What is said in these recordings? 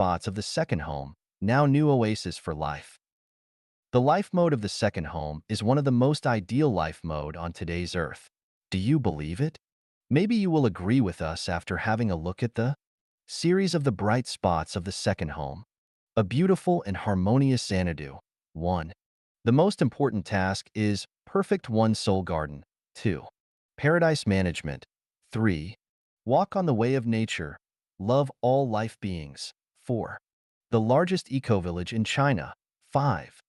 spots of the second home, now new oasis for life. The life mode of the second home is one of the most ideal life mode on today's earth. Do you believe it? Maybe you will agree with us after having a look at the series of the bright spots of the second home. A beautiful and harmonious Xanadu. 1. The most important task is perfect one soul garden. 2. Paradise management. 3. Walk on the way of nature. Love all life beings. 4. The largest eco-village in China. 5.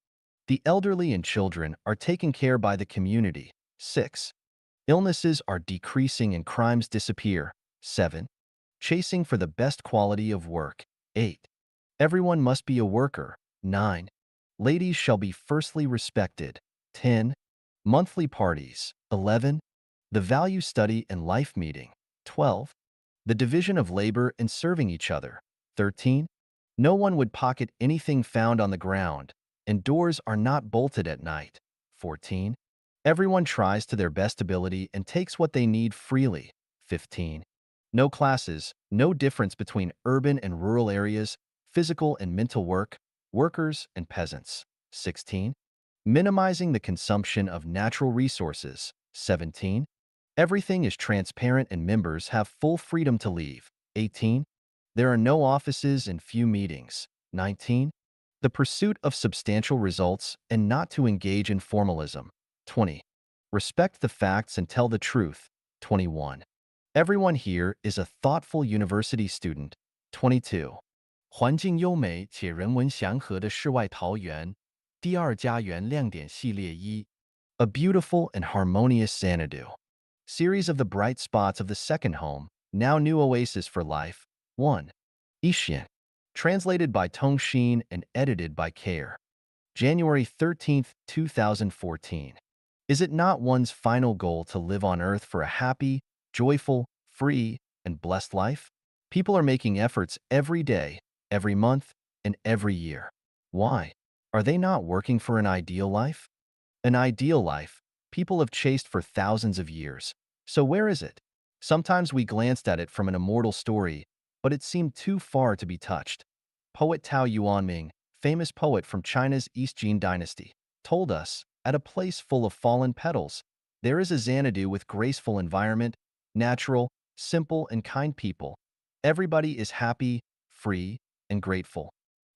The elderly and children are taken care by the community. 6. Illnesses are decreasing and crimes disappear. 7. Chasing for the best quality of work. 8. Everyone must be a worker. 9. Ladies shall be firstly respected. 10. Monthly parties. 11. The value study and life meeting. 12. The division of labor and serving each other. 13. No one would pocket anything found on the ground, and doors are not bolted at night. 14. Everyone tries to their best ability and takes what they need freely. 15. No classes, no difference between urban and rural areas, physical and mental work, workers and peasants. 16. Minimizing the consumption of natural resources. 17. Everything is transparent and members have full freedom to leave. 18. There are no offices and few meetings. 19. The pursuit of substantial results and not to engage in formalism. 20. Respect the facts and tell the truth. 21. Everyone here is a thoughtful university student. 22. 环境优美且人文祥和的世外桃源，第二家园亮点系列一 A beautiful and harmonious Xanadu. Series of the bright spots of the second home, now new oasis for life. 1. Ishian. Translated by Tong Xin and edited by Care. January 13, 2014. Is it not one's final goal to live on earth for a happy, joyful, free, and blessed life? People are making efforts every day, every month, and every year. Why? Are they not working for an ideal life? An ideal life, people have chased for thousands of years. So where is it? Sometimes we glanced at it from an immortal story, but it seemed too far to be touched. Poet Tao Yuanming, famous poet from China's East Jin dynasty, told us, at a place full of fallen petals, there is a Xanadu with graceful environment, natural, simple, and kind people. Everybody is happy, free, and grateful.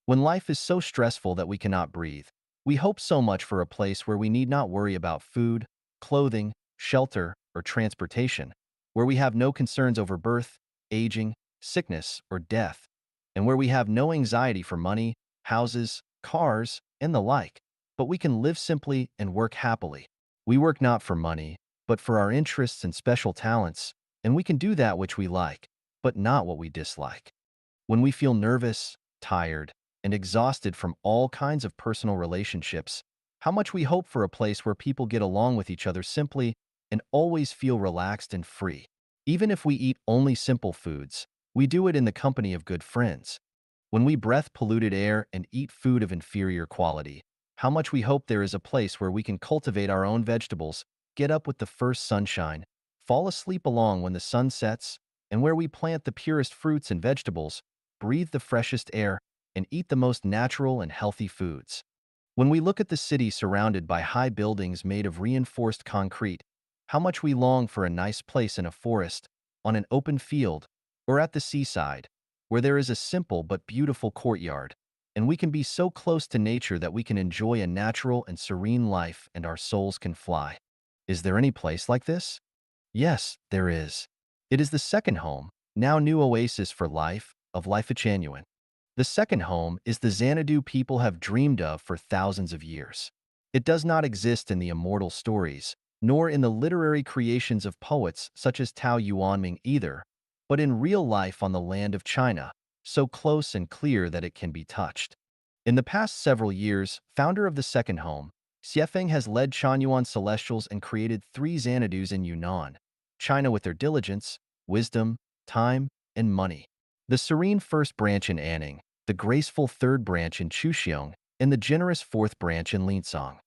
When life is so stressful that we cannot breathe, we hope so much for a place where we need not worry about food, clothing, shelter, or transportation, where we have no concerns over birth, aging, sickness, or death, and where we have no anxiety for money, houses, cars, and the like, but we can live simply and work happily. We work not for money, but for our interests and special talents, and we can do that which we like, but not what we dislike. When we feel nervous, tired, and exhausted from all kinds of personal relationships, how much we hope for a place where people get along with each other simply and always feel relaxed and free. Even if we eat only simple foods, we do it in the company of good friends. When we breathe polluted air and eat food of inferior quality, how much we hope there is a place where we can cultivate our own vegetables, get up with the first sunshine, fall asleep along when the sun sets, and where we plant the purest fruits and vegetables, breathe the freshest air, and eat the most natural and healthy foods. When we look at the city surrounded by high buildings made of reinforced concrete, how much we long for a nice place in a forest, on an open field, or at the seaside, where there is a simple but beautiful courtyard, and we can be so close to nature that we can enjoy a natural and serene life and our souls can fly. Is there any place like this? Yes, there is. It is the second home, now new oasis for life, of Life Genuine. The second home is the Xanadu people have dreamed of for thousands of years. It does not exist in the immortal stories, nor in the literary creations of poets such as Tao Yuanming either, but in real life on the land of China, so close and clear that it can be touched. In the past several years, founder of the second home, Xiefeng has led Chanyuan Celestials and created 3 Xanadus in Yunnan, China with their diligence, wisdom, time, and money. The serene first branch in Anning, the graceful third branch in Chuxiong, and the generous fourth branch in Linsong.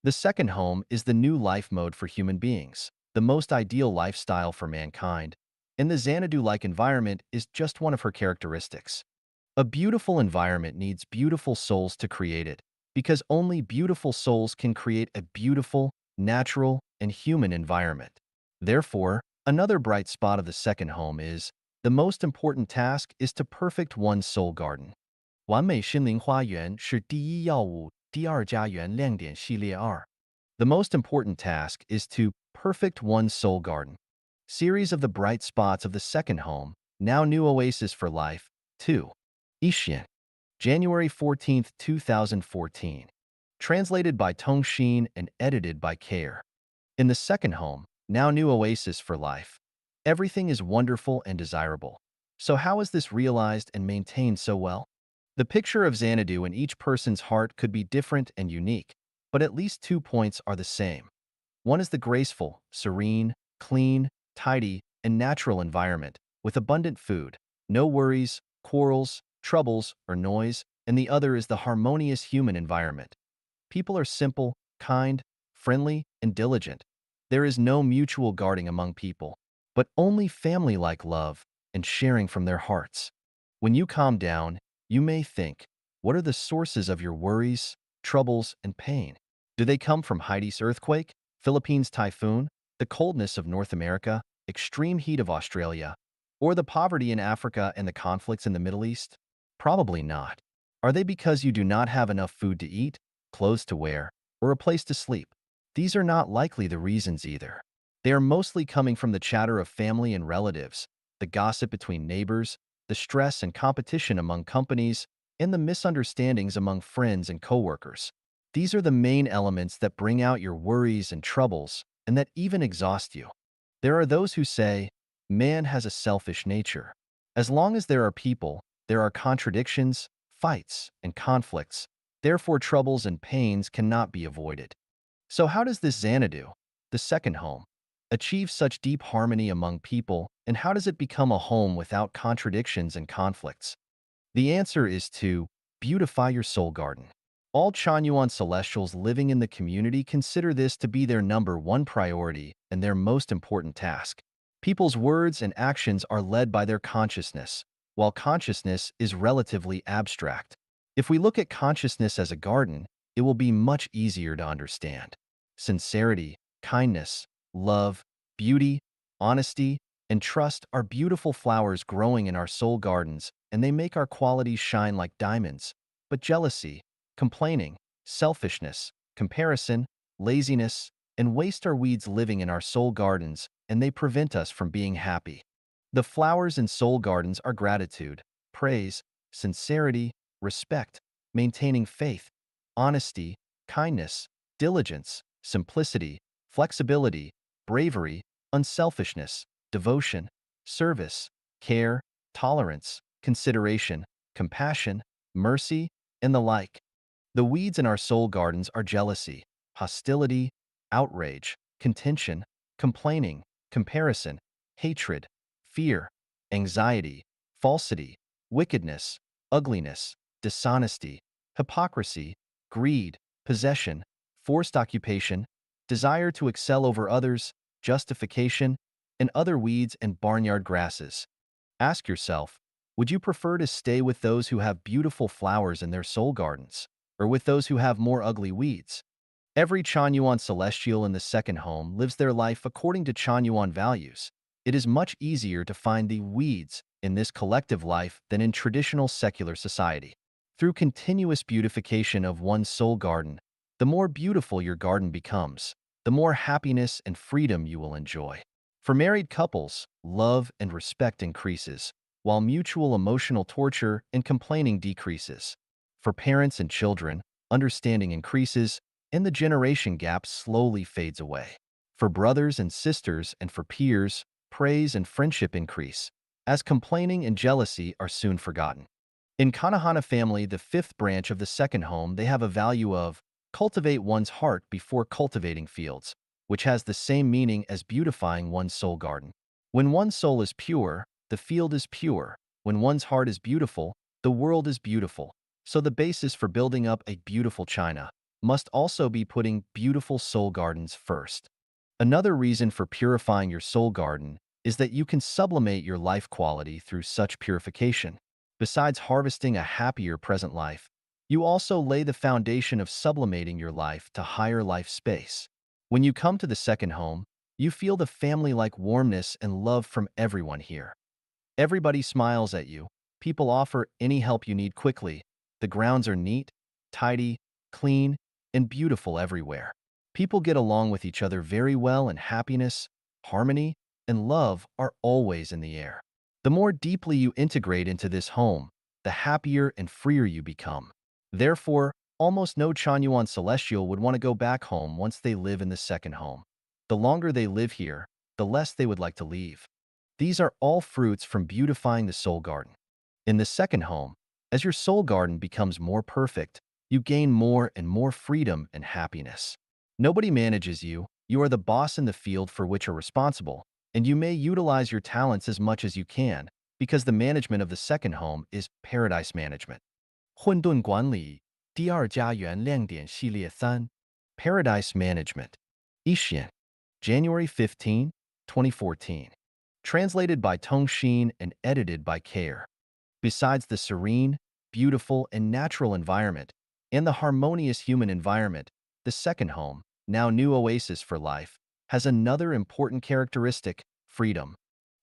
The second home is the new life mode for human beings, the most ideal lifestyle for mankind, and the Xanadu-like environment is just one of her characteristics. A beautiful environment needs beautiful souls to create it, because only beautiful souls can create a beautiful, natural, and human environment. Therefore, another bright spot of the second home is the most important task is to perfect one's soul garden. 完美心灵花园是第一要务，第二家园亮点系列二。The most important task is to perfect one's soul garden. Series of the bright spots of the second home, now new oasis for life, 2. Ishian, January 14th, 2014. Translated by Tong Xin and edited by Care. In the second home, now new oasis for life, everything is wonderful and desirable. So how is this realized and maintained so well? The picture of Xanadu in each person's heart could be different and unique, but at least 2 points are the same. One is the graceful, serene, clean, tidy, and natural environment, with abundant food, no worries, quarrels, troubles, or noise, and the other is the harmonious human environment. People are simple, kind, friendly, and diligent. There is no mutual guarding among people, but only family-like love and sharing from their hearts. When you calm down, you may think, what are the sources of your worries, troubles, and pain? Do they come from Haiti's earthquake, Philippines' typhoon, the coldness of North America, extreme heat of Australia, or the poverty in Africa and the conflicts in the Middle East? Probably not. Are they because you do not have enough food to eat, clothes to wear, or a place to sleep? These are not likely the reasons either. They are mostly coming from the chatter of family and relatives, the gossip between neighbors, the stress and competition among companies, and the misunderstandings among friends and coworkers. These are the main elements that bring out your worries and troubles, and that even exhaust you. There are those who say, man has a selfish nature. As long as there are people, there are contradictions, fights, and conflicts. Therefore, troubles and pains cannot be avoided. So how does this Xanadu, the second home, achieve such deep harmony among people, and how does it become a home without contradictions and conflicts? The answer is to beautify your soul garden. All Chanyuan Celestials living in the community consider this to be their number one priority and their most important task. People's words and actions are led by their consciousness, while consciousness is relatively abstract. If we look at consciousness as a garden, it will be much easier to understand. Sincerity, kindness, love, beauty, honesty, and trust are beautiful flowers growing in our soul gardens, and they make our qualities shine like diamonds. But jealousy, complaining, selfishness, comparison, laziness, and waste are weeds living in our soul gardens, and they prevent us from being happy. The flowers in soul gardens are gratitude, praise, sincerity, respect, maintaining faith, honesty, kindness, diligence, simplicity, flexibility, bravery, unselfishness, devotion, service, care, tolerance, consideration, compassion, mercy, and the like. The weeds in our soul gardens are jealousy, hostility, outrage, contention, complaining, comparison, hatred, fear, anxiety, falsity, wickedness, ugliness, dishonesty, hypocrisy, greed, possession, forced occupation, desire to excel over others, justification, and other weeds and barnyard grasses. Ask yourself, would you prefer to stay with those who have beautiful flowers in their soul gardens, or with those who have more ugly weeds? Every Chanyuan celestial in the second home lives their life according to Chanyuan values. It is much easier to find the weeds in this collective life than in traditional secular society. Through continuous beautification of one's soul garden, the more beautiful your garden becomes, the more happiness and freedom you will enjoy. For married couples, love and respect increases, while mutual emotional torture and complaining decreases. For parents and children, understanding increases, and the generation gap slowly fades away. For brothers and sisters and for peers, praise and friendship increase, as complaining and jealousy are soon forgotten. In Kanahana family, the fifth branch of the second home, they have a value of cultivate one's heart before cultivating fields, which has the same meaning as beautifying one's soul garden. When one's soul is pure, the field is pure. When one's heart is beautiful, the world is beautiful. So the basis for building up a beautiful China must also be putting beautiful soul gardens first. Another reason for purifying your soul garden is that you can sublimate your life quality through such purification. Besides harvesting a happier present life, you also lay the foundation of sublimating your life to higher life space. When you come to the second home, you feel the family-like warmness and love from everyone here. Everybody smiles at you. People offer any help you need quickly. The grounds are neat, tidy, clean, and beautiful everywhere. People get along with each other very well, and happiness, harmony, and love are always in the air. The more deeply you integrate into this home, the happier and freer you become. Therefore, almost no Chanyuan Celestial would want to go back home once they live in the second home. The longer they live here, the less they would like to leave. These are all fruits from beautifying the soul garden. In the second home, as your soul garden becomes more perfect, you gain more and more freedom and happiness. Nobody manages you. You are the boss in the field for which you're responsible, and you may utilize your talents as much as you can because the management of the second home is paradise management. 混沌管理第二家园亮点系列三 Paradise Management Ishian January 15, 2014 Translated by Tong Xin and edited by Care. Besides the serene, beautiful, and natural environment, and the harmonious human environment, the second home, now new oasis for life, has another important characteristic: freedom.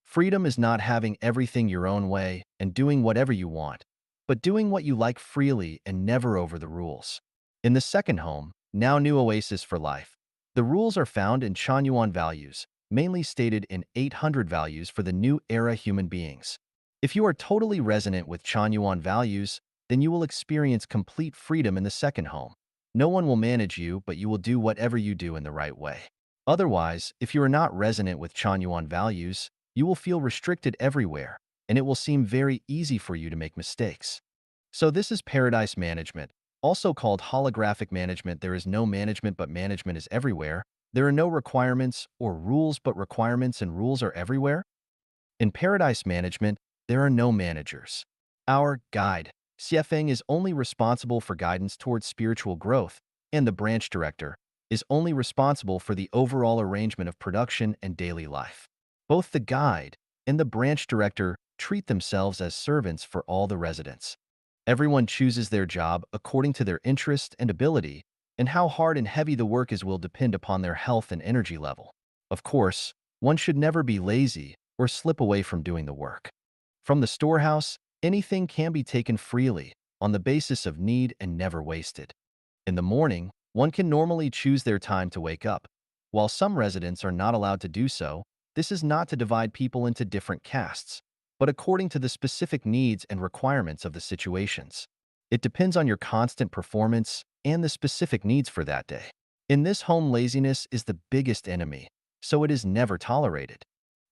Freedom is not having everything your own way and doing whatever you want, but doing what you like freely and never over the rules. In the second home, now new oasis for life, the rules are found in Chanyuan values, mainly stated in 800 values for the new era human beings. If you are totally resonant with Chanyuan values, then you will experience complete freedom in the second home. No one will manage you, but you will do whatever you do in the right way. Otherwise, if you are not resonant with Chanyuan values, you will feel restricted everywhere, and it will seem very easy for you to make mistakes. So this is paradise management, also called holographic management. There is no management, but management is everywhere. There are no requirements or rules, but requirements and rules are everywhere. In paradise management, there are no managers. Our guide, Xiefeng, is only responsible for guidance towards spiritual growth, and the branch director is only responsible for the overall arrangement of production and daily life. Both the guide and the branch director treat themselves as servants for all the residents. Everyone chooses their job according to their interest and ability, and how hard and heavy the work is will depend upon their health and energy level. Of course, one should never be lazy or slip away from doing the work. From the storehouse, anything can be taken freely, on the basis of need and never wasted. In the morning, one can normally choose their time to wake up. While some residents are not allowed to do so, this is not to divide people into different castes, but according to the specific needs and requirements of the situations. It depends on your constant performance and the specific needs for that day. In this home, laziness is the biggest enemy, so it is never tolerated.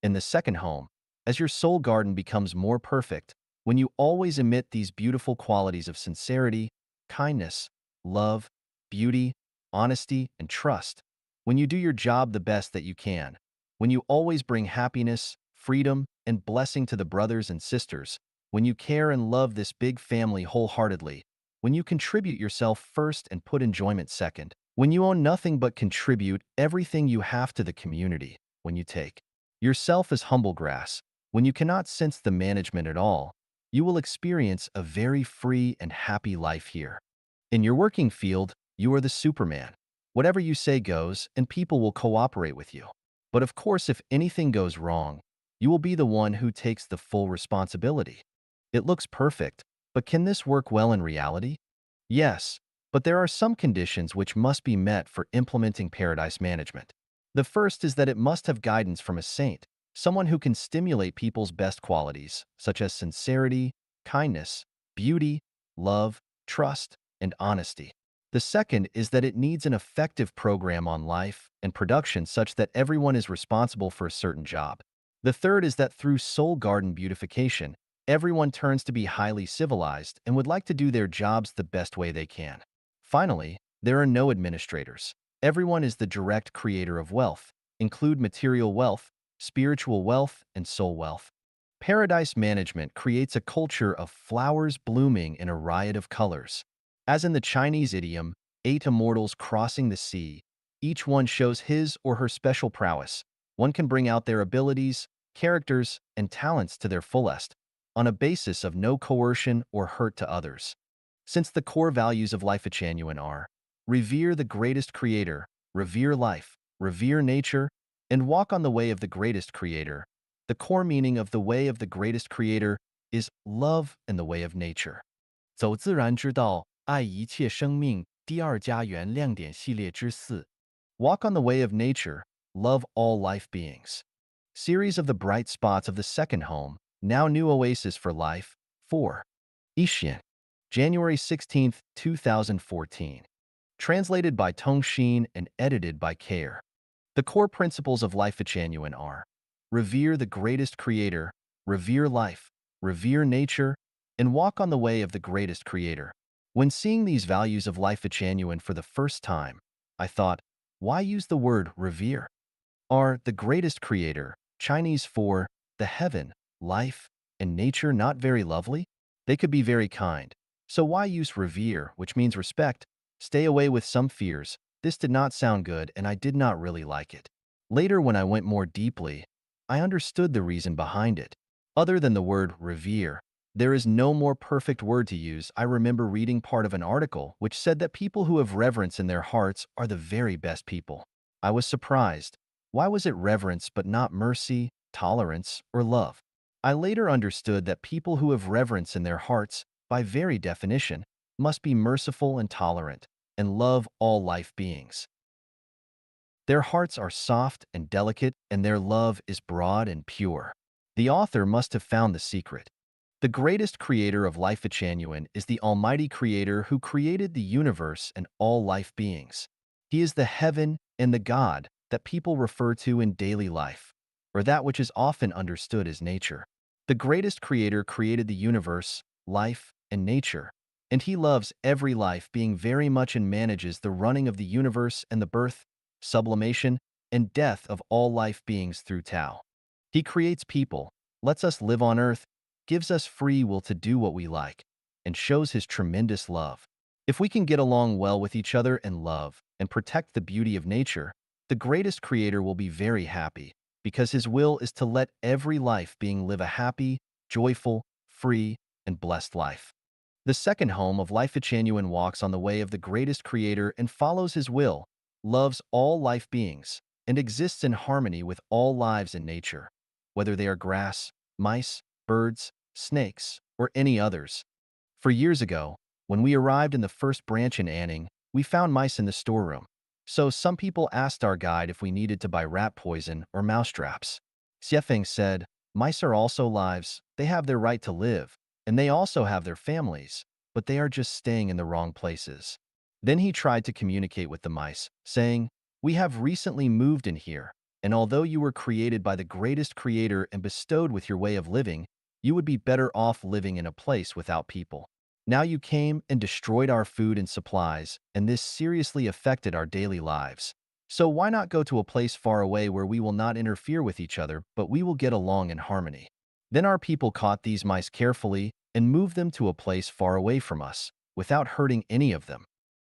In the second home, as your soul garden becomes more perfect, when you always emit these beautiful qualities of sincerity, kindness, love, beauty, honesty, and trust, when you do your job the best that you can, when you always bring happiness, freedom, and blessing to the brothers and sisters, when you care and love this big family wholeheartedly, when you contribute yourself first and put enjoyment second, when you own nothing but contribute everything you have to the community, when you take yourself as humble grass, when you cannot sense the management at all, you will experience a very free and happy life here. In your working field, you are the Superman. Whatever you say goes, and people will cooperate with you. But of course, if anything goes wrong, you will be the one who takes the full responsibility. It looks perfect, but can this work well in reality? Yes, but there are some conditions which must be met for implementing paradise management. The first is that it must have guidance from a saint, someone who can stimulate people's best qualities, such as sincerity, kindness, beauty, love, trust, and honesty. The second is that it needs an effective program on life and production such that everyone is responsible for a certain job. The third is that through soul garden beautification, everyone turns to be highly civilized and would like to do their jobs the best way they can. Finally, there are no administrators. Everyone is the direct creator of wealth, include material wealth, spiritual wealth, and soul wealth. Paradise management creates a culture of flowers blooming in a riot of colors. As in the Chinese idiom, 8 immortals crossing the sea, each one shows his or her special prowess. One can bring out their abilities, characters, and talents to their fullest. on a basis of no coercion or hurt to others. Since the core values of Life Genuine are revere the greatest creator, revere life, revere nature, and walk on the way of the greatest creator, the core meaning of the way of the greatest creator is love and the way of nature. 走自然之道，爱一切生命。第二家园亮点系列之四 Walk on the way of nature, love all life beings. Series of the bright spots of the second home, now new oasis for life, 4. Ishian. January 16, 2014. Translated by Tong Xin and edited by Care. The core principles of Life Genuine are revere the greatest creator, revere life, revere nature, and walk on the way of the greatest creator. When seeing these values of Life Genuine for the first time, I thought, why use the word revere? Are the greatest creator, Chinese for the heaven, life, and nature not very lovely? They could be very kind. So why use revere, which means respect? Stay away with some fears. This did not sound good and I did not really like it. Later, when I went more deeply, I understood the reason behind it. Other than the word revere, there is no more perfect word to use. I remember reading part of an article which said that people who have reverence in their hearts are the very best people. I was surprised. Why was it reverence but not mercy, tolerance, or love? I later understood that people who have reverence in their hearts, by very definition, must be merciful and tolerant, and love all life beings. Their hearts are soft and delicate, and their love is broad and pure. The author must have found the secret. The greatest creator of Life Genuine is the Almighty Creator who created the universe and all life beings. He is the heaven and the God that people refer to in daily life, or that which is often understood as nature. The greatest creator created the universe, life, and nature, and he loves every life being very much and manages the running of the universe and the birth, sublimation, and death of all life beings through Tao. He creates people, lets us live on earth, gives us free will to do what we like, and shows his tremendous love. If we can get along well with each other and love and protect the beauty of nature, the greatest creator will be very happy, because his will is to let every life being live a happy, joyful, free, and blessed life. The second home of Life Genuine walks on the way of the greatest creator and follows his will, loves all life beings, and exists in harmony with all lives in nature, whether they are grass, mice, birds, snakes, or any others. For years ago, when we arrived in the first branch in Anning, we found mice in the storeroom. So some people asked our guide if we needed to buy rat poison or mouse traps. Xiefeng said, mice are also lives, they have their right to live, and they also have their families, but they are just staying in the wrong places. Then he tried to communicate with the mice, saying, we have recently moved in here, and although you were created by the greatest creator and bestowed with your way of living, you would be better off living in a place without people. Now you came and destroyed our food and supplies, and this seriously affected our daily lives. So why not go to a place far away where we will not interfere with each other, but we will get along in harmony? Then our people caught these mice carefully and moved them to a place far away from us, without hurting any of them.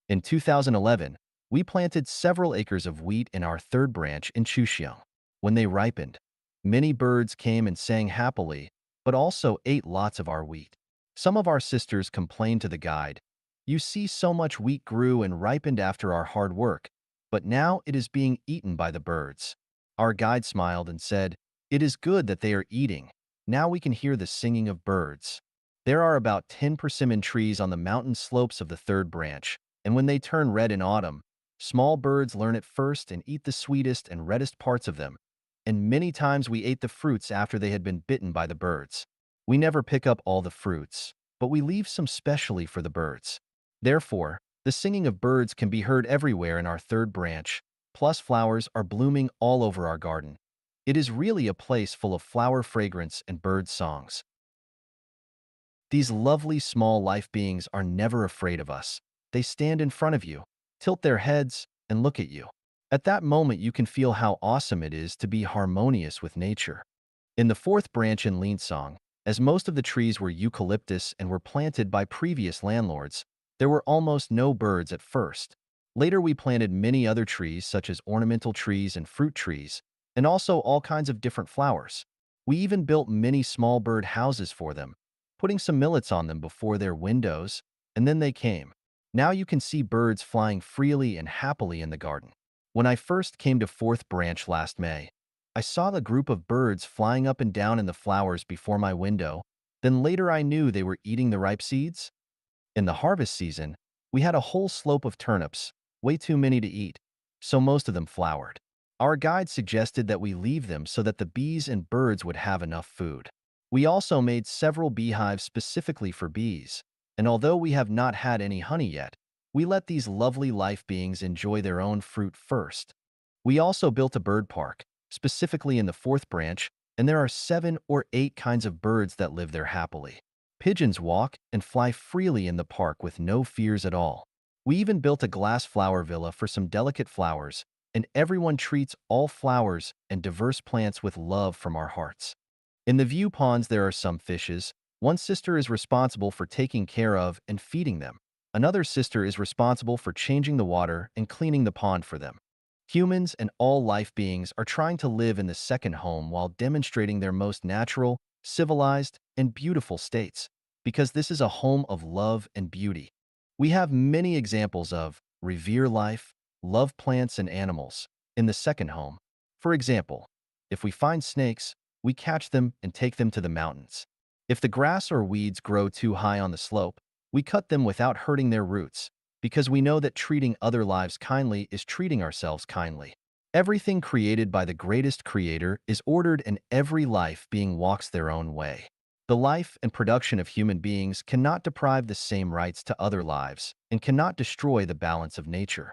In 2011, we planted several acres of wheat in our third branch in Chuxiang. When they ripened, many birds came and sang happily, but also ate lots of our wheat. Some of our sisters complained to the guide, you see, so much wheat grew and ripened after our hard work, but now it is being eaten by the birds. Our guide smiled and said, it is good that they are eating. Now we can hear the singing of birds. There are about 10 persimmon trees on the mountain slopes of the third branch, and when they turn red in autumn, small birds learn it first and eat the sweetest and reddest parts of them, and many times we ate the fruits after they had been bitten by the birds. We never pick up all the fruits, but we leave some specially for the birds. Therefore, the singing of birds can be heard everywhere in our third branch, plus flowers are blooming all over our garden. It is really a place full of flower fragrance and bird songs. These lovely small life beings are never afraid of us. They stand in front of you, tilt their heads, and look at you. At that moment, you can feel how awesome it is to be harmonious with nature. In the fourth branch in Linsong, as most of the trees were eucalyptus and were planted by previous landlords, there were almost no birds at first. Later, we planted many other trees such as ornamental trees and fruit trees, and also all kinds of different flowers. We even built many small bird houses for them, putting some millets on them before their windows, and then they came. Now you can see birds flying freely and happily in the garden. When I first came to Fourth Branch last May, I saw the group of birds flying up and down in the flowers before my window. Then later I knew they were eating the ripe seeds. In the harvest season, we had a whole slope of turnips, way too many to eat, so most of them flowered. Our guide suggested that we leave them so that the bees and birds would have enough food. We also made several beehives specifically for bees, and although we have not had any honey yet, we let these lovely life beings enjoy their own fruit first. We also built a bird park, specifically in the Fourth Branch, and there are 7 or 8 kinds of birds that live there happily. Pigeons walk and fly freely in the park with no fears at all. We even built a glass flower villa for some delicate flowers, and everyone treats all flowers and diverse plants with love from our hearts. In the view ponds, there are some fishes. One sister is responsible for taking care of and feeding them. Another sister is responsible for changing the water and cleaning the pond for them. Humans and all life beings are trying to live in the second home while demonstrating their most natural, civilized, and beautiful states, because this is a home of love and beauty. We have many examples of revere life, love plants and animals in the second home. For example, if we find snakes, we catch them and take them to the mountains. If the grass or weeds grow too high on the slope, we cut them without hurting their roots, because we know that treating other lives kindly is treating ourselves kindly. Everything created by the greatest creator is ordered, and every life being walks their own way. The life and production of human beings cannot deprive the same rights to other lives and cannot destroy the balance of nature.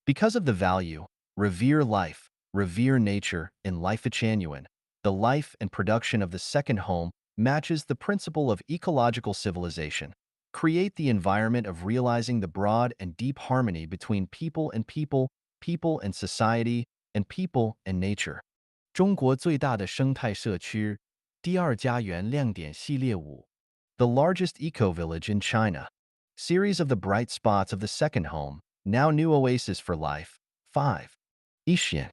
Because of the value, revere life, revere nature in Life Genuine, the life and production of the second home matches the principle of ecological civilization. Create the environment of realizing the broad and deep harmony between people and people, people and society, and people and nature. 中国最大的生态社区，第二家园亮点系列5 The largest eco-village in China. Series of the bright spots of the second home, now new oasis for life. 5. Yixian.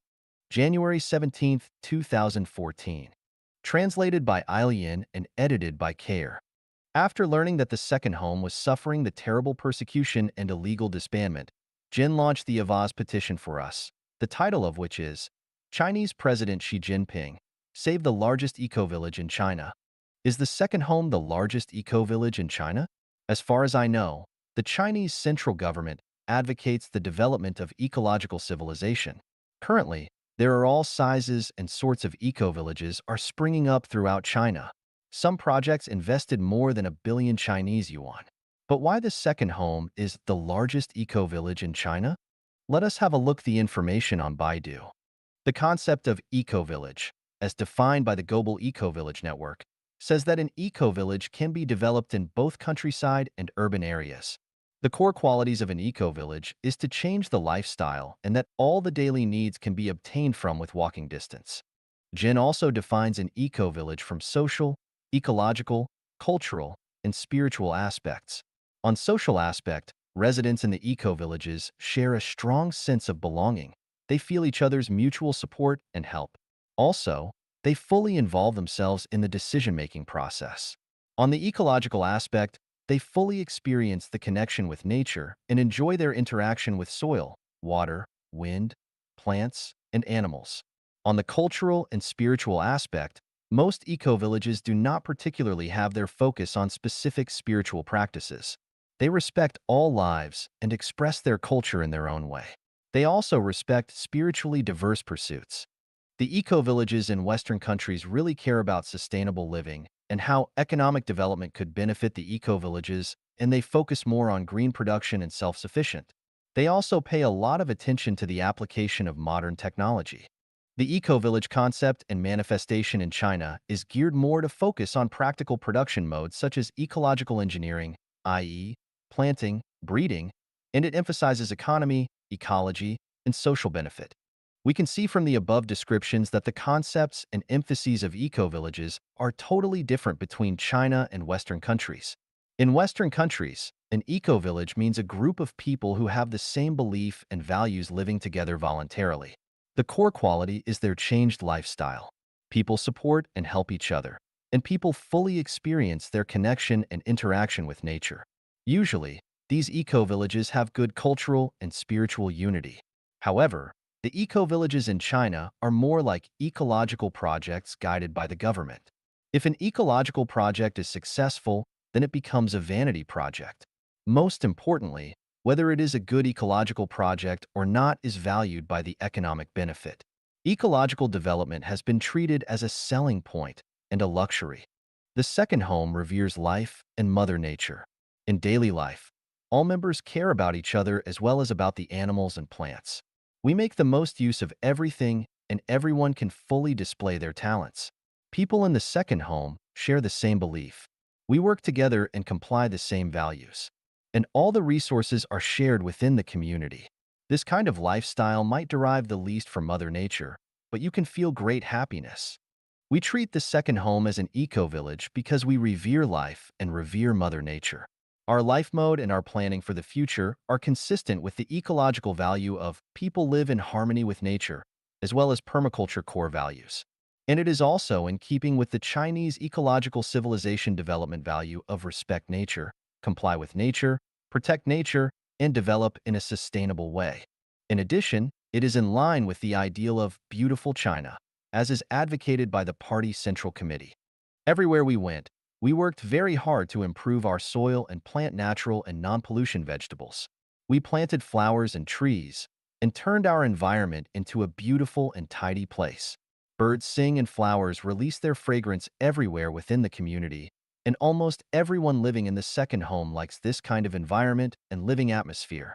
January 17, 2014. Translated by Ailian and edited by Care. After learning that the second home was suffering the terrible persecution and illegal disbandment, Jin launched the Avaz petition for us, the title of which is Chinese President Xi Jinping, Save the Largest Eco-Village in China. Is the second home the largest eco-village in China? As far as I know, the Chinese central government advocates the development of ecological civilization. Currently, there are all sizes and sorts of eco-villages are springing up throughout China. Some projects invested more than 1 billion Chinese yuan. But why the second home is the largest eco-village in China? Let us have a look at the information on Baidu. The concept of eco-village, as defined by the Global Eco-Village Network, says that an eco-village can be developed in both countryside and urban areas. The core qualities of an eco-village is to change the lifestyle and that all the daily needs can be obtained from with walking distance. Jin also defines an eco-village from social, ecological, cultural, and spiritual aspects. On social aspect, residents in the eco-villages share a strong sense of belonging. They feel each other's mutual support and help. Also, they fully involve themselves in the decision-making process. On the ecological aspect, they fully experience the connection with nature and enjoy their interaction with soil, water, wind, plants, and animals. On the cultural and spiritual aspect, most eco-villages do not particularly have their focus on specific spiritual practices. They respect all lives and express their culture in their own way. They also respect spiritually diverse pursuits. The eco-villages in Western countries really care about sustainable living and how economic development could benefit the eco-villages, and they focus more on green production and self-sufficient. They also pay a lot of attention to the application of modern technology. The eco-village concept and manifestation in China is geared more to focus on practical production modes such as ecological engineering, i.e., planting, breeding, and it emphasizes economy, ecology, and social benefit. We can see from the above descriptions that the concepts and emphases of eco-villages are totally different between China and Western countries. In Western countries, an eco-village means a group of people who have the same belief and values living together voluntarily. The core quality is their changed lifestyle. People support and help each other, and people fully experience their connection and interaction with nature. Usually, these eco-villages have good cultural and spiritual unity. However, the eco-villages in China are more like ecological projects guided by the government. If an ecological project is successful, then it becomes a vanity project. Most importantly, whether it is a good ecological project or not is valued by the economic benefit. Ecological development has been treated as a selling point and a luxury. The second home reveres life and Mother Nature. In daily life, all members care about each other as well as about the animals and plants. We make the most use of everything, and everyone can fully display their talents. People in the second home share the same belief. We work together and comply the same values. And all the resources are shared within the community. This kind of lifestyle might derive the least from Mother Nature, but you can feel great happiness. We treat the second home as an eco-village because we revere life and revere Mother Nature. Our life mode and our planning for the future are consistent with the ecological value of people live in harmony with nature, as well as permaculture core values. And it is also in keeping with the Chinese ecological civilization development value of respect nature, comply with nature, protect nature, and develop in a sustainable way. In addition, it is in line with the ideal of beautiful China, as is advocated by the Party Central Committee. Everywhere we went, we worked very hard to improve our soil and plant natural and non-pollution vegetables. We planted flowers and trees and turned our environment into a beautiful and tidy place. Birds sing and flowers release their fragrance everywhere within the community, and almost everyone living in the second home likes this kind of environment and living atmosphere.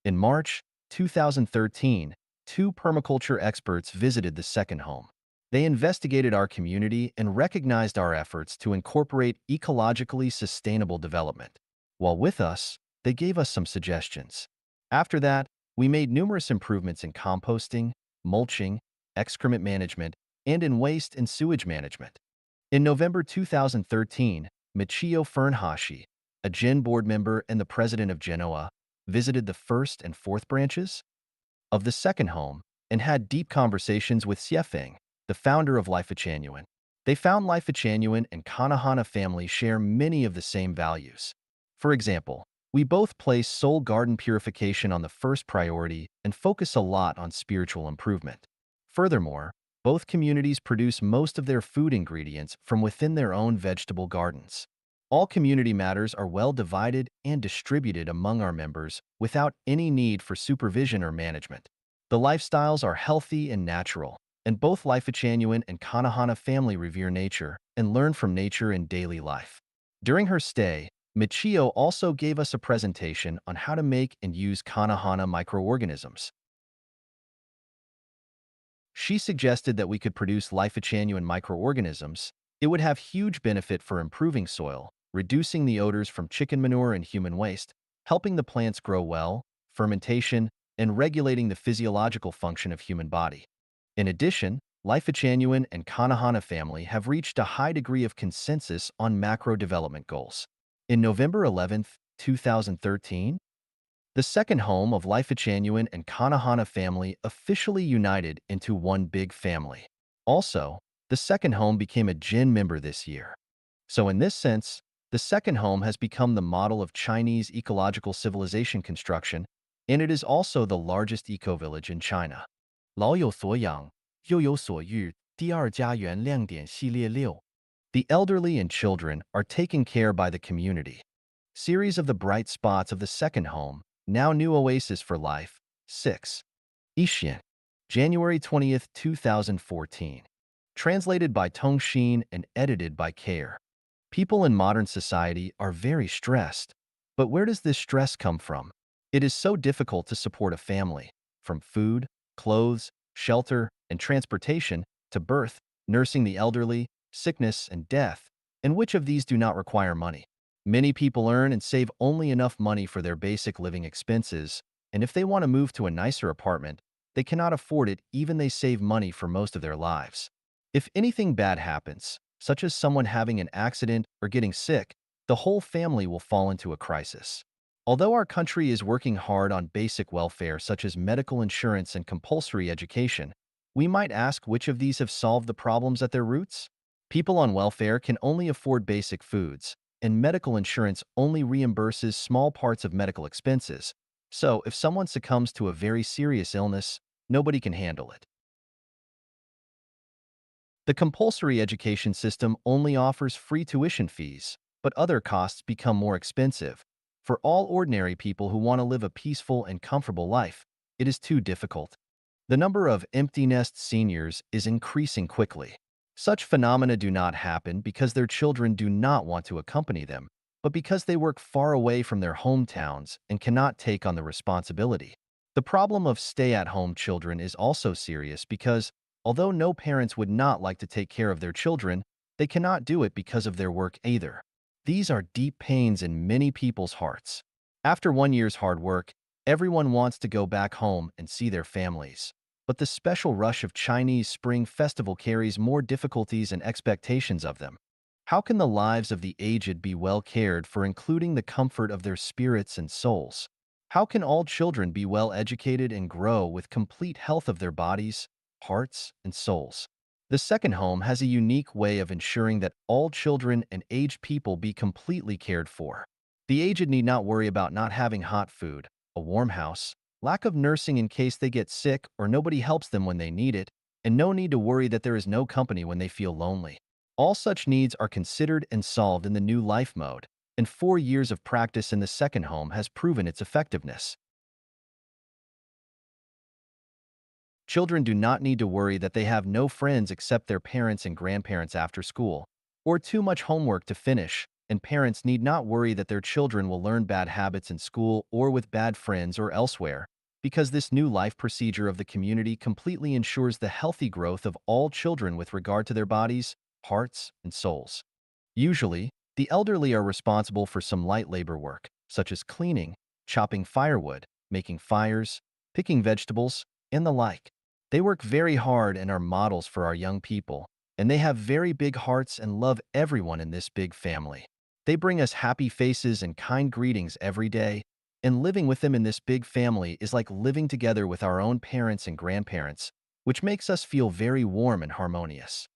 In March 2013, two permaculture experts visited the second home. They investigated our community and recognized our efforts to incorporate ecologically sustainable development. While with us, they gave us some suggestions. After that, we made numerous improvements in composting, mulching, excrement management, and in waste and sewage management. In November 2013, Michio Fernhashi, a GEN board member and the president of Genoa, visited the first and fourth branches of the second home and had deep conversations with Xiefeng, the founder of Life Genuine. They found Life Genuine and Kanahana family share many of the same values. For example, we both place soul garden purification on the first priority and focus a lot on spiritual improvement. Furthermore, both communities produce most of their food ingredients from within their own vegetable gardens. All community matters are well divided and distributed among our members without any need for supervision or management. The lifestyles are healthy and natural, and both Life Genuine and Kanahana family revere nature and learn from nature in daily life. During her stay, Michio also gave us a presentation on how to make and use Kanahana microorganisms. She suggested that we could produce Life Genuine microorganisms. It would have huge benefit for improving soil, reducing the odors from chicken manure and human waste, helping the plants grow well, fermentation, and regulating the physiological function of human body. In addition, Life Genuine and Kanahana family have reached a high degree of consensus on macro development goals. In November 11, 2013, the second home of Life Genuine and Kanahana family officially united into one big family. Also, the second home became a GEN member this year. So in this sense, the second home has become the model of Chinese ecological civilization construction, and it is also the largest eco-village in China. 老有所养，幼有所育，第二家园亮点系列6. The elderly and children are taken care by the community. Series of the bright spots of the second home, now new oasis for life, 6. Ishian, January 20th, 2014. Translated by Tong Xin and edited by Kair. People in modern society are very stressed. But where does this stress come from? It is so difficult to support a family, from food, clothes, shelter, and transportation to birth, nursing the elderly, sickness, and death. And which of these do not require money? Many people earn and save only enough money for their basic living expenses, and if they want to move to a nicer apartment, they cannot afford it even they save money for most of their lives. If anything bad happens, such as someone having an accident or getting sick, the whole family will fall into a crisis. Although our country is working hard on basic welfare such as medical insurance and compulsory education, We might ask which of these have solved the problems at their roots. People on welfare can only afford basic foods, and medical insurance only reimburses small parts of medical expenses. So, if someone succumbs to a very serious illness, nobody can handle it. The compulsory education system only offers free tuition fees, but other costs become more expensive. For all ordinary people who want to live a peaceful and comfortable life, it is too difficult. The number of empty nest seniors is increasing quickly. Such phenomena do not happen because their children do not want to accompany them, but because they work far away from their hometowns and cannot take on the responsibility. The problem of stay-at-home children is also serious because, although no parents would not like to take care of their children, they cannot do it because of their work either. These are deep pains in many people's hearts. After 1 year's hard work, everyone wants to go back home and see their families. But the special rush of Chinese Spring Festival carries more difficulties and expectations of them. How can the lives of the aged be well cared for, including the comfort of their spirits and souls? How can all children be well educated and grow with complete health of their bodies, hearts, and souls? The second home has a unique way of ensuring that all children and aged people be completely cared for. The aged need not worry about not having hot food, a warm house, lack of nursing in case they get sick or nobody helps them when they need it, and no need to worry that there is no company when they feel lonely. All such needs are considered and solved in the new life mode, and 4 years of practice in the second home has proven its effectiveness. Children do not need to worry that they have no friends except their parents and grandparents after school, or too much homework to finish, and parents need not worry that their children will learn bad habits in school or with bad friends or elsewhere, because this new life procedure of the community completely ensures the healthy growth of all children with regard to their bodies, hearts, and souls. Usually, the elderly are responsible for some light labor work, such as cleaning, chopping firewood, making fires, picking vegetables, and the like. They work very hard and are models for our young people, and they have very big hearts and love everyone in this big family. They bring us happy faces and kind greetings every day, and living with them in this big family is like living together with our own parents and grandparents, which makes us feel very warm and harmonious.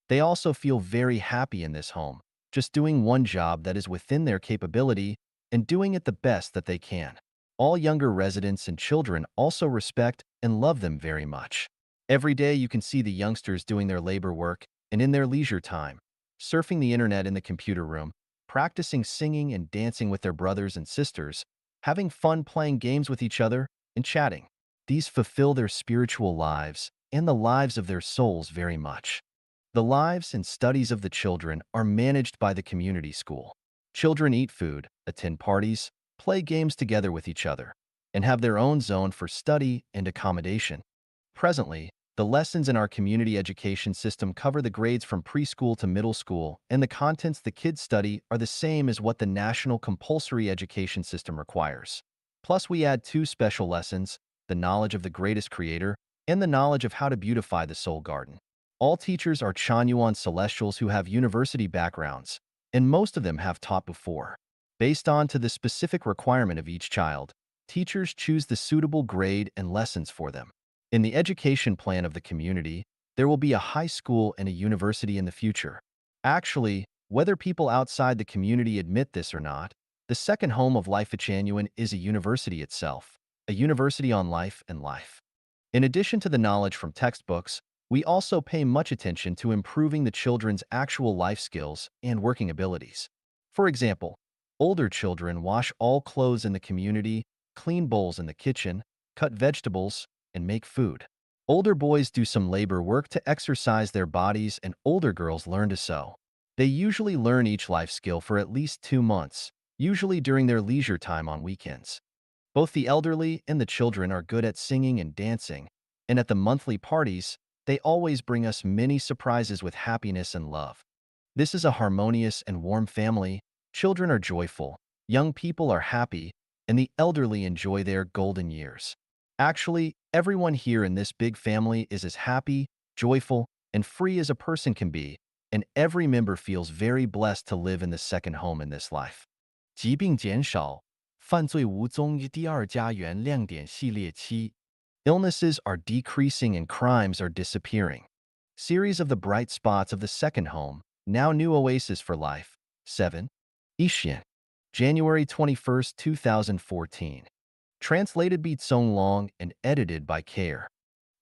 They also feel very happy in this home, just doing one job that is within their capability and doing it the best that they can. All younger residents and children also respect and love them very much. Every day you can see the youngsters doing their labor work and in their leisure time, surfing the internet in the computer room, practicing singing and dancing with their brothers and sisters, having fun playing games with each other, and chatting. These fulfill their spiritual lives and the lives of their souls very much. The lives and studies of the children are managed by the community school. Children eat food, attend parties, play games together with each other, and have their own zone for study and accommodation. Presently, the lessons in our community education system cover the grades from preschool to middle school, and the contents the kids study are the same as what the national compulsory education system requires. Plus, we add two special lessons, the knowledge of the greatest creator and the knowledge of how to beautify the soul garden. All teachers are Chanyuan celestials who have university backgrounds, and most of them have taught before. Based on to the specific requirement of each child, teachers choose the suitable grade and lessons for them. In the education plan of the community, there will be a high school and a university in the future. Actually, whether people outside the community admit this or not, the second home of Life Achanuan is a university itself, a university on life and life. In addition to the knowledge from textbooks, we also pay much attention to improving the children's actual life skills and working abilities. For example, older children wash all clothes in the community, clean bowls in the kitchen, cut vegetables, and make food. Older boys do some labor work to exercise their bodies, and older girls learn to sew. They usually learn each life skill for at least 2 months, usually during their leisure time on weekends. Both the elderly and the children are good at singing and dancing, and at the monthly parties, they always bring us many surprises with happiness and love. This is a harmonious and warm family. Children are joyful, young people are happy, and the elderly enjoy their golden years. Actually, everyone here in this big family is as happy, joyful, and free as a person can be, and every member feels very blessed to live in the second home in this life. 疾病减少，犯罪无踪第二家园亮点系列7 Illnesses are decreasing and crimes are disappearing. Series of the bright spots of the second home, now new oasis for life. 7. Ishian. January 21st, 2014. Translated by Tsong Long and edited by Care.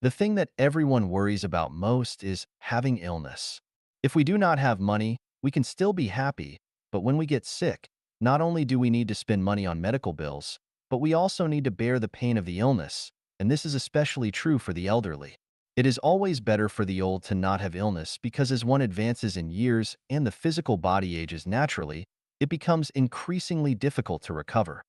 The thing that everyone worries about most is having illness. If we do not have money, we can still be happy, but when we get sick, not only do we need to spend money on medical bills, but we also need to bear the pain of the illness, and this is especially true for the elderly. It is always better for the old to not have illness because as one advances in years and the physical body ages naturally, it becomes increasingly difficult to recover.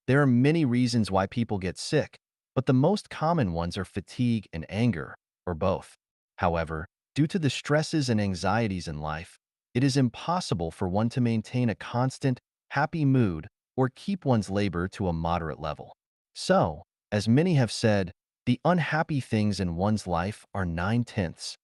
There are many reasons why people get sick, but the most common ones are fatigue and anger, or both. However, due to the stresses and anxieties in life, it is impossible for one to maintain a constant, happy mood or keep one's labor to a moderate level. So, as many have said, the unhappy things in one's life are nine-tenths.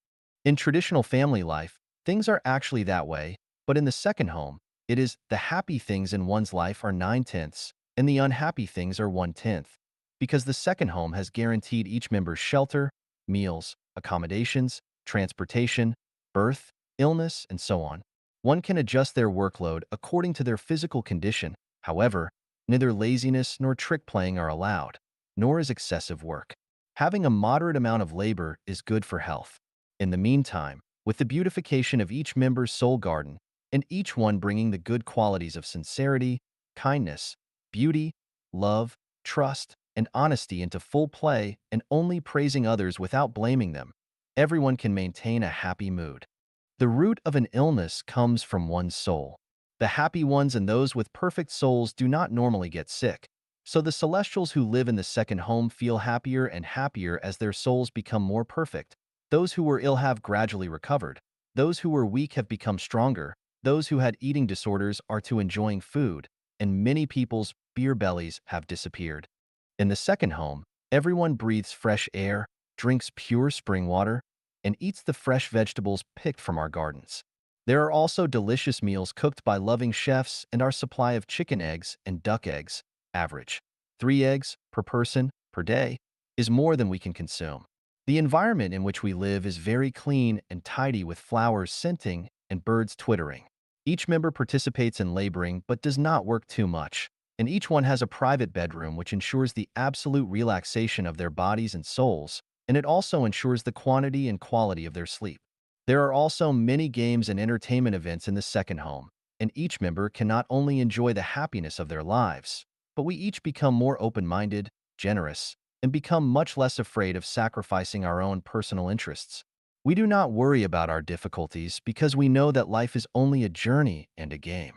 In traditional family life, things are actually that way, but in the second home, it is the happy things in one's life are nine-tenths, and the unhappy things are one-tenth, because the second home has guaranteed each member's shelter, meals, accommodations, transportation, birth, illness, and so on. One can adjust their workload according to their physical condition. However, neither laziness nor trick playing are allowed, nor is excessive work. Having a moderate amount of labor is good for health. In the meantime, with the beautification of each member's soul garden, and each one bringing the good qualities of sincerity, kindness, beauty, love, trust, and honesty into full play and only praising others without blaming them, everyone can maintain a happy mood. The root of an illness comes from one's soul. The happy ones and those with perfect souls do not normally get sick, so the celestials who live in the second home feel happier and happier as their souls become more perfect. Those who were ill have gradually recovered. Those who were weak have become stronger. Those who had eating disorders are to enjoying food, and many people's beer bellies have disappeared. In the second home, everyone breathes fresh air, drinks pure spring water, and eats the fresh vegetables picked from our gardens. There are also delicious meals cooked by loving chefs, and our supply of chicken eggs and duck eggs, average 3 eggs per person per day, is more than we can consume. The environment in which we live is very clean and tidy with flowers scenting and birds twittering. Each member participates in laboring but does not work too much, and each one has a private bedroom which ensures the absolute relaxation of their bodies and souls, and it also ensures the quantity and quality of their sleep. There are also many games and entertainment events in the second home, and each member can not only enjoy the happiness of their lives, but we each become more open-minded, generous, and become much less afraid of sacrificing our own personal interests. We do not worry about our difficulties because we know that life is only a journey and a game.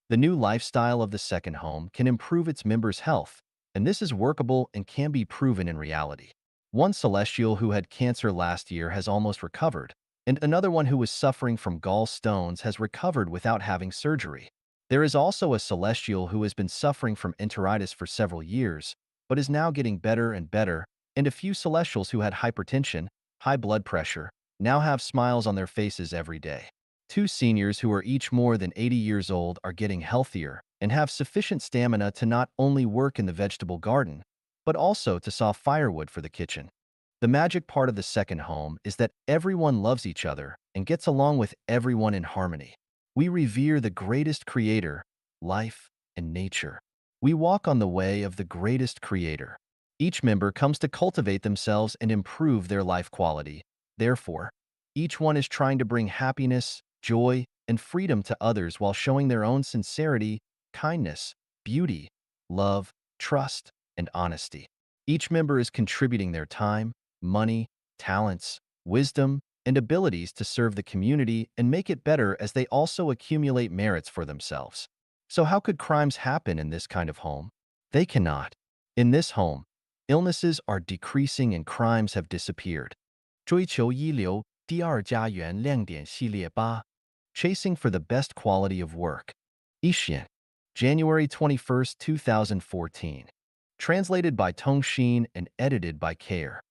The new lifestyle of the second home can improve its members' health, and this is workable and can be proven in reality. One celestial who had cancer last year has almost recovered, and another one who was suffering from gallstones has recovered without having surgery. There is also a celestial who has been suffering from enteritis for several years, but is now getting better and better, and a few celestials who had hypertension, high blood pressure, now have smiles on their faces every day. Two seniors who are each more than 80 years old are getting healthier and have sufficient stamina to not only work in the vegetable garden, but also to saw firewood for the kitchen. The magic part of the second home is that everyone loves each other and gets along with everyone in harmony. We revere the greatest creator, life, and nature. We walk on the way of the greatest creator. Each member comes to cultivate themselves and improve their life quality. Therefore, each one is trying to bring happiness, joy, and freedom to others while showing their own sincerity, kindness, beauty, love, trust, and honesty. Each member is contributing their time, money, talents, wisdom, and abilities to serve the community and make it better as they also accumulate merits for themselves. So how could crimes happen in this kind of home? They cannot. In this home, illnesses are decreasing and crimes have disappeared. 追求一流第二家园亮点系列8 Chasing for the best quality of work. Ishian. January 21st, 2014. Translated by Tong Xin and edited by Care.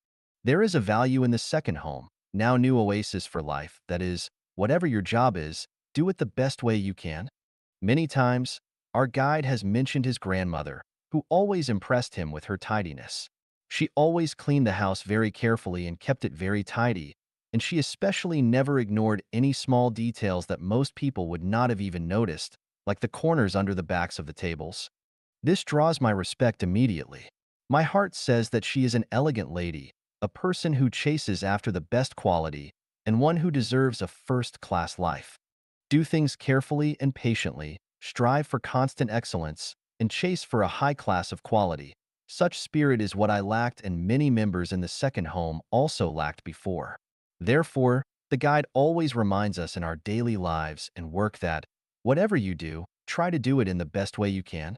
There is a value in the second home, now new oasis for life, that is, whatever your job is, do it the best way you can. Many times, our guide has mentioned his grandmother, who always impressed him with her tidiness. She always cleaned the house very carefully and kept it very tidy, and she especially never ignored any small details that most people would not have even noticed, like the corners under the backs of the tables. This draws my respect immediately. My heart says that she is an elegant lady, a person who chases after the best quality, and one who deserves a first-class life. Do things carefully and patiently, strive for constant excellence, and chase for a high class of quality. Such spirit is what I lacked and many members in the second home also lacked before. Therefore, the guide always reminds us in our daily lives and work that, whatever you do, try to do it in the best way you can.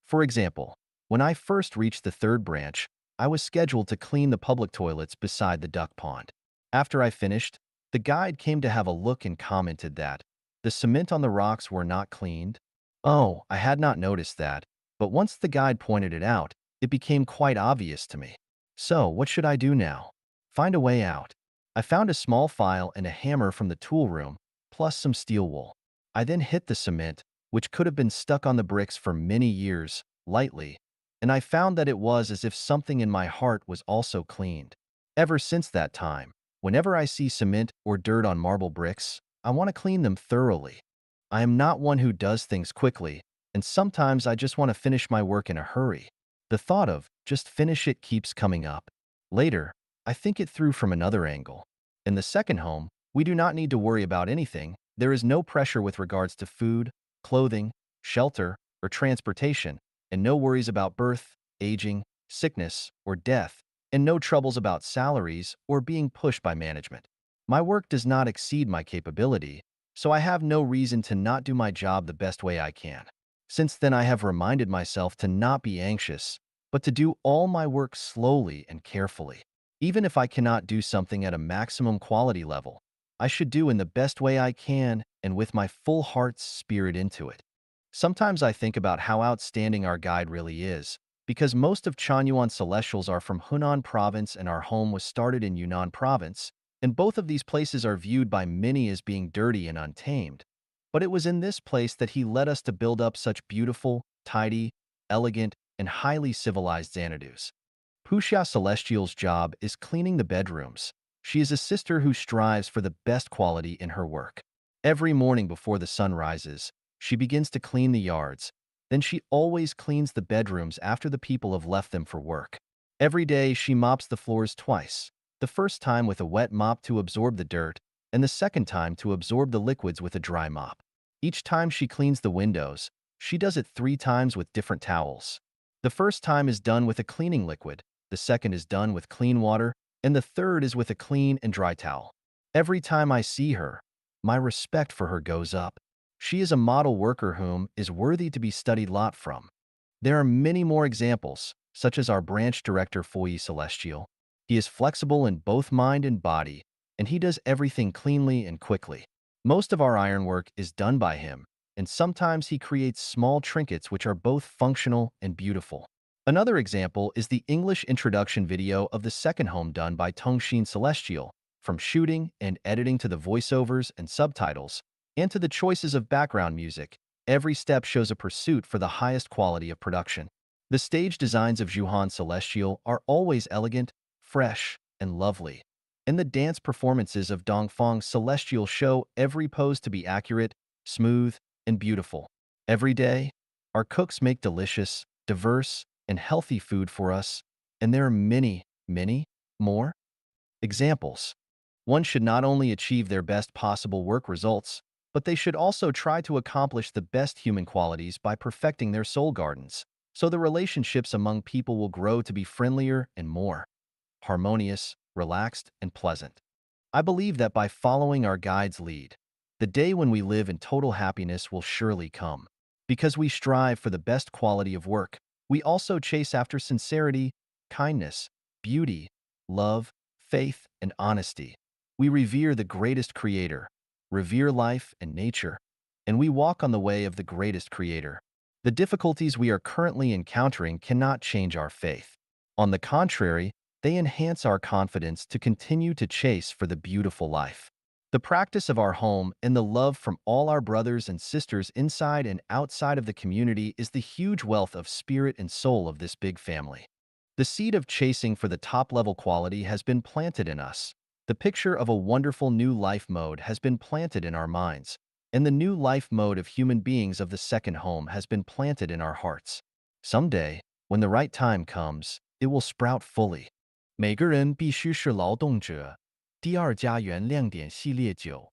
For example, when I first reached the third branch, I was scheduled to clean the public toilets beside the duck pond. After I finished, the guide came to have a look and commented that the cement on the rocks were not cleaned. Oh, I had not noticed that, but once the guide pointed it out, it became quite obvious to me. So, what should I do now? Find a way out. I found a small file and a hammer from the tool room, plus some steel wool. I then hit the cement, which could have been stuck on the bricks for many years, lightly, and I found that it was as if something in my heart was also cleaned. Ever since that time, whenever I see cement or dirt on marble bricks, I want to clean them thoroughly. I am not one who does things quickly, and sometimes I just want to finish my work in a hurry. The thought of just finish it keeps coming up. Later, I think it through from another angle. In the second home, we do not need to worry about anything. There is no pressure with regards to food, clothing, shelter, or transportation, and no worries about birth, aging, sickness, or death, and no troubles about salaries or being pushed by management. My work does not exceed my capability, so I have no reason to not do my job the best way I can. Since then, I have reminded myself to not be anxious, but to do all my work slowly and carefully. Even if I cannot do something at a maximum quality level, I should do in the best way I can and with my full heart's spirit into it. Sometimes I think about how outstanding our guide really is, because most of Chanyuan Celestials are from Hunan Province and our home was started in Yunnan Province, and both of these places are viewed by many as being dirty and untamed. But it was in this place that he led us to build up such beautiful, tidy, elegant, and highly civilized Xanadus. Puxia Celestial's job is cleaning the bedrooms. She is a sister who strives for the best quality in her work. Every morning before the sun rises, she begins to clean the yards. Then she always cleans the bedrooms after the people have left them for work. Every day, she mops the floors twice. The first time with a wet mop to absorb the dirt, and the second time to absorb the liquids with a dry mop. Each time she cleans the windows, she does it 3 times with different towels. The first time is done with a cleaning liquid, the second is done with clean water, and the third is with a clean and dry towel. Every time I see her, my respect for her goes up. She is a model worker whom is worthy to be studied lot from. There are many more examples, such as our branch director Foyi Celestial. He is flexible in both mind and body, and he does everything cleanly and quickly. Most of our ironwork is done by him, and sometimes he creates small trinkets which are both functional and beautiful. Another example is the English introduction video of the second home done by Tongshin Celestial, from shooting and editing to the voiceovers and subtitles, and to the choices of background music. Every step shows a pursuit for the highest quality of production. The stage designs of Zhuhan Celestial are always elegant, fresh, and lovely. And the dance performances of Dongfang Celestial show every pose to be accurate, smooth, and beautiful. Every day, our cooks make delicious, diverse, and healthy food for us, and there are many, many more examples. One should not only achieve their best possible work results, but they should also try to accomplish the best human qualities by perfecting their soul gardens, so the relationships among people will grow to be friendlier and more harmonious, relaxed, and pleasant. I believe that by following our guide's lead, the day when we live in total happiness will surely come. Because we strive for the best quality of work, we also chase after sincerity, kindness, beauty, love, faith, and honesty. We revere the greatest creator, revere life and nature, and we walk on the way of the greatest creator. The difficulties we are currently encountering cannot change our faith. On the contrary, they enhance our confidence to continue to chase for the beautiful life. The practice of our home and the love from all our brothers and sisters inside and outside of the community is the huge wealth of spirit and soul of this big family. The seed of chasing for the top-level quality has been planted in us. The picture of a wonderful new life mode has been planted in our minds, and the new life mode of human beings of the second home has been planted in our hearts. Someday, when the right time comes, it will sprout fully. 每个人必须是劳动者。第二家园亮点系列9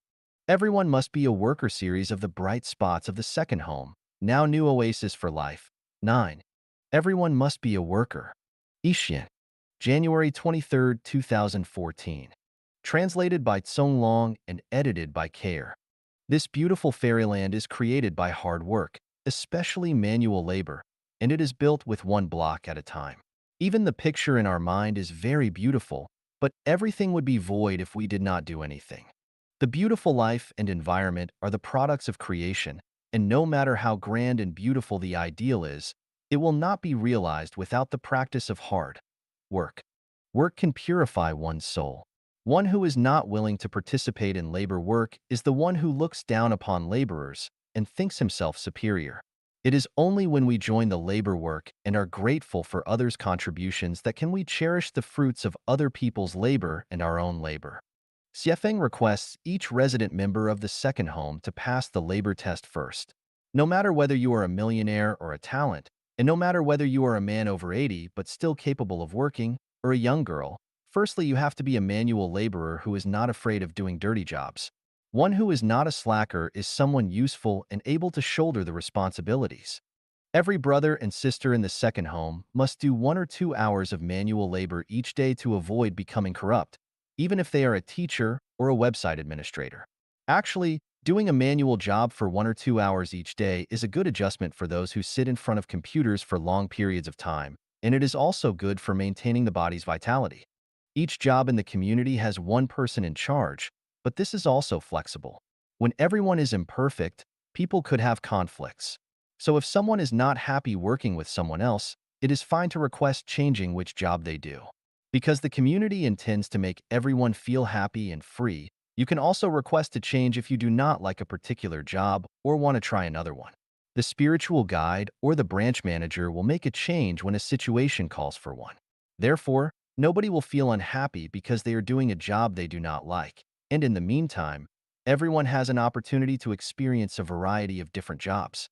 Everyone must be a worker series of the bright spots of the second home. Now new oasis for life. 9. Everyone must be a worker. Ishian. January 23, 2014. Translated by Tsong Long and edited by Kair. This beautiful fairyland is created by hard work, especially manual labor, and it is built with one block at a time. Even the picture in our mind is very beautiful, but everything would be void if we did not do anything. The beautiful life and environment are the products of creation, and no matter how grand and beautiful the ideal is, it will not be realized without the practice of hard work. Work can purify one's soul. One who is not willing to participate in labor work is the one who looks down upon laborers and thinks himself superior. It is only when we join the labor work and are grateful for others' contributions that can we cherish the fruits of other people's labor and our own labor. Xiefeng requests each resident member of the second home to pass the labor test first. No matter whether you are a millionaire or a talent, and no matter whether you are a man over 80 but still capable of working, or a young girl, firstly you have to be a manual laborer who is not afraid of doing dirty jobs. One who is not a slacker is someone useful and able to shoulder the responsibilities. Every brother and sister in the second home must do 1 or 2 hours of manual labor each day to avoid becoming corrupt, even if they are a teacher or a website administrator. Actually, doing a manual job for 1 or 2 hours each day is a good adjustment for those who sit in front of computers for long periods of time, and it is also good for maintaining the body's vitality. Each job in the community has one person in charge, but this is also flexible. When everyone is imperfect, people could have conflicts. So if someone is not happy working with someone else, it is fine to request changing which job they do. Because the community intends to make everyone feel happy and free, you can also request to change if you do not like a particular job or want to try another one. The spiritual guide or the branch manager will make a change when a situation calls for one. Therefore, nobody will feel unhappy because they are doing a job they do not like. And in the meantime, everyone has an opportunity to experience a variety of different jobs.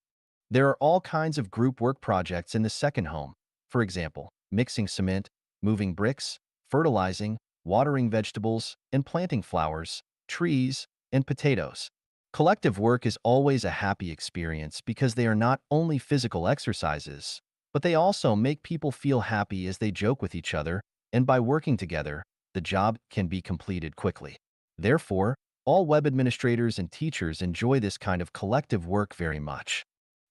There are all kinds of group work projects in the second home. For example, mixing cement, moving bricks, fertilizing, watering vegetables, and planting flowers, trees, and potatoes. Collective work is always a happy experience because they are not only physical exercises, but they also make people feel happy as they joke with each other, and by working together, the job can be completed quickly. Therefore, all web administrators and teachers enjoy this kind of collective work very much.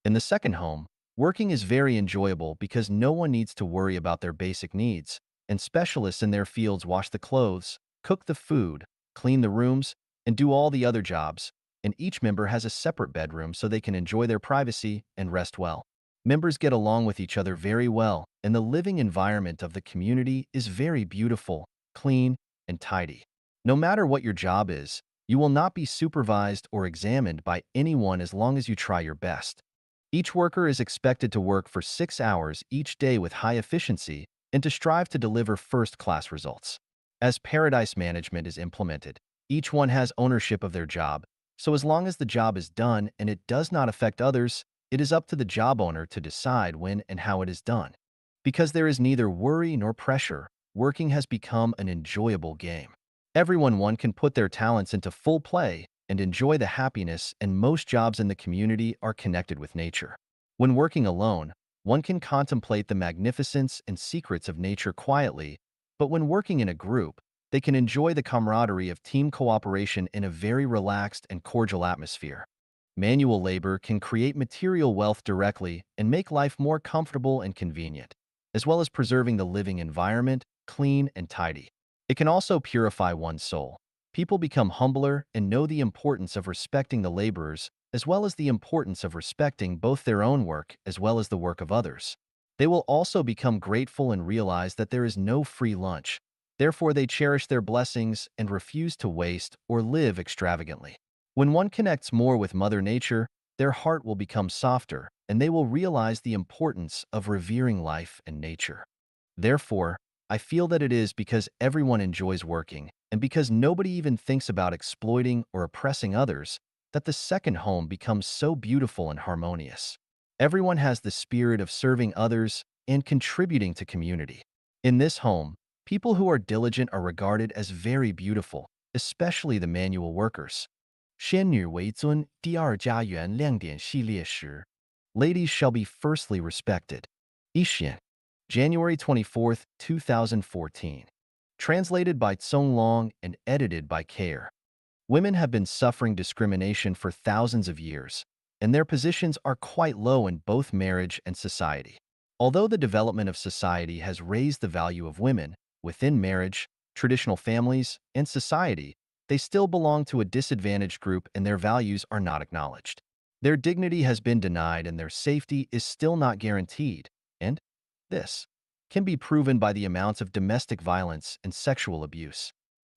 In the second home, working is very enjoyable because no one needs to worry about their basic needs, and specialists in their fields wash the clothes, cook the food, clean the rooms, and do all the other jobs, and each member has a separate bedroom so they can enjoy their privacy and rest well. Members get along with each other very well, and the living environment of the community is very beautiful, clean, and tidy. No matter what your job is, you will not be supervised or examined by anyone as long as you try your best. Each worker is expected to work for 6 hours each day with high efficiency and to strive to deliver first-class results. As paradise management is implemented, each one has ownership of their job, so as long as the job is done and it does not affect others, it is up to the job owner to decide when and how it is done. Because there is neither worry nor pressure, working has become an enjoyable game. Everyone can put their talents into full play and enjoy the happiness, and most jobs in the community are connected with nature. When working alone, one can contemplate the magnificence and secrets of nature quietly, but when working in a group, they can enjoy the camaraderie of team cooperation in a very relaxed and cordial atmosphere. Manual labor can create material wealth directly and make life more comfortable and convenient, as well as preserving the living environment clean and tidy. It can also purify one's soul. People become humbler and know the importance of respecting the laborers, as well as the importance of respecting both their own work as well as the work of others. They will also become grateful and realize that there is no free lunch. Therefore, they cherish their blessings and refuse to waste or live extravagantly. When one connects more with Mother Nature, their heart will become softer, and they will realize the importance of revering life and nature. Therefore, I feel that it is because everyone enjoys working and because nobody even thinks about exploiting or oppressing others that the second home becomes so beautiful and harmonious. Everyone has the spirit of serving others and contributing to community. In this home, people who are diligent are regarded as very beautiful, especially the manual workers. 仙女为尊第二家园亮点系列时 Ladies shall be firstly respected. Ishian, January 24th, 2014. Translated by Tsong Long and edited by Care. Women have been suffering discrimination for thousands of years, and their positions are quite low in both marriage and society. Although the development of society has raised the value of women within marriage, traditional families, and society, they still belong to a disadvantaged group and their values are not acknowledged. Their dignity has been denied and their safety is still not guaranteed, and this can be proven by the amounts of domestic violence and sexual abuse.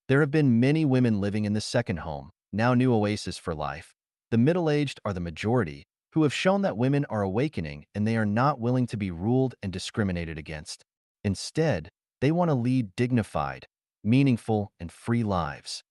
There have been many women living in the second home, now new oasis for life. The middle-aged are the majority, who have shown that women are awakening and they are not willing to be ruled and discriminated against. Instead, they want to lead dignified, meaningful, and free lives.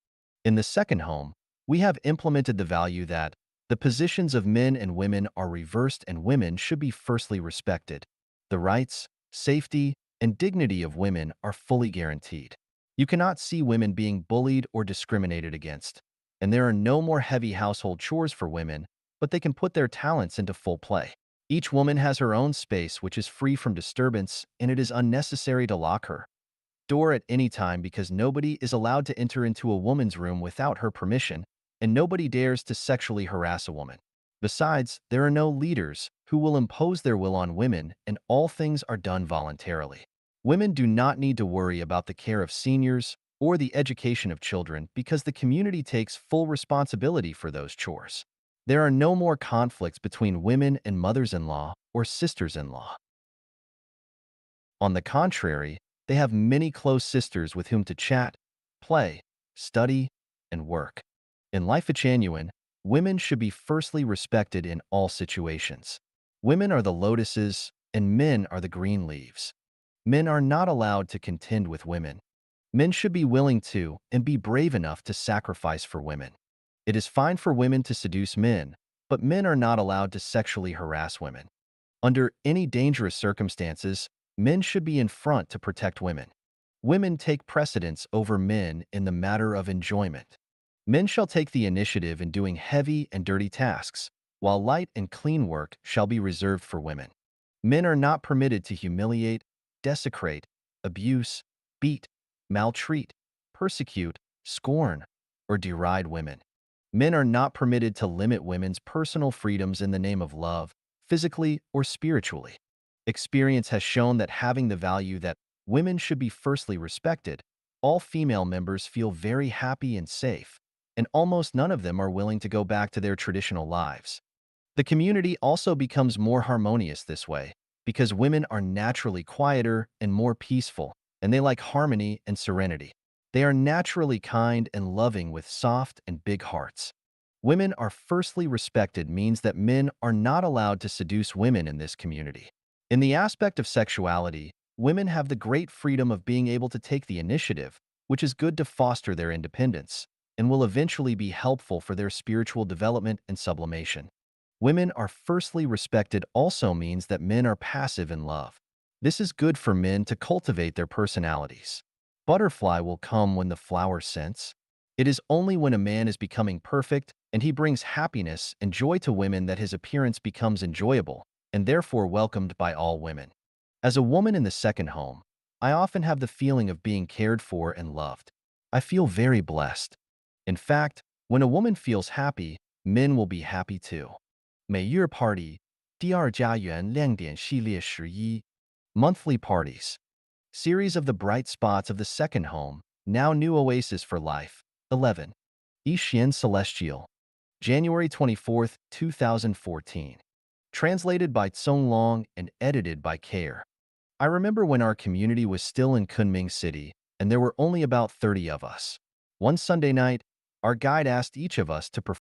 In the second home, we have implemented the value that the positions of men and women are reversed and women should be firstly respected. The rights, safety, and dignity of women are fully guaranteed. You cannot see women being bullied or discriminated against, and there are no more heavy household chores for women, but they can put their talents into full play. Each woman has her own space which is free from disturbance, and it is unnecessary to lock her door at any time because nobody is allowed to enter into a woman's room without her permission, and nobody dares to sexually harass a woman. Besides, there are no leaders who will impose their will on women, and all things are done voluntarily. Women do not need to worry about the care of seniors or the education of children because the community takes full responsibility for those chores. There are no more conflicts between women and mothers-in-law or sisters-in-law. On the contrary, they have many close sisters with whom to chat, play, study, and work. In Life Genuine, women should be firstly respected in all situations. Women are the lotuses, and men are the green leaves. Men are not allowed to contend with women. Men should be willing to and be brave enough to sacrifice for women. It is fine for women to seduce men, but men are not allowed to sexually harass women. Under any dangerous circumstances, men should be in front to protect women. Women take precedence over men in the matter of enjoyment. Men shall take the initiative in doing heavy and dirty tasks, while light and clean work shall be reserved for women. Men are not permitted to humiliate, desecrate, abuse, beat, maltreat, persecute, scorn, or deride women. Men are not permitted to limit women's personal freedoms in the name of love, physically or spiritually. Experience has shown that having the value that women should be firstly respected, all female members feel very happy and safe, and almost none of them are willing to go back to their traditional lives. The community also becomes more harmonious this way, because women are naturally quieter and more peaceful, and they like harmony and serenity. They are naturally kind and loving with soft and big hearts. Women are firstly respected means that men are not allowed to seduce women in this community. In the aspect of sexuality, women have the great freedom of being able to take the initiative, which is good to foster their independence, and will eventually be helpful for their spiritual development and sublimation. Women are firstly respected also means that men are passive in love. This is good for men to cultivate their personalities. Butterfly will come when the flower scents. It is only when a man is becoming perfect and he brings happiness and joy to women that his appearance becomes enjoyable and therefore welcomed by all women. As a woman in the second home, I often have the feeling of being cared for and loved. I feel very blessed. In fact, when a woman feels happy, men will be happy too. 每月 Party 第二家园亮点系列11 Monthly Parties Series of the Bright Spots of the Second Home, Now New Oasis for Life 11 Yixian Celestial January 24th, 2014. Translated by Tsong Long and edited by Care. I remember when our community was still in Kunming City, and there were only about 30 of us. One Sunday night, our guide asked each of us to perform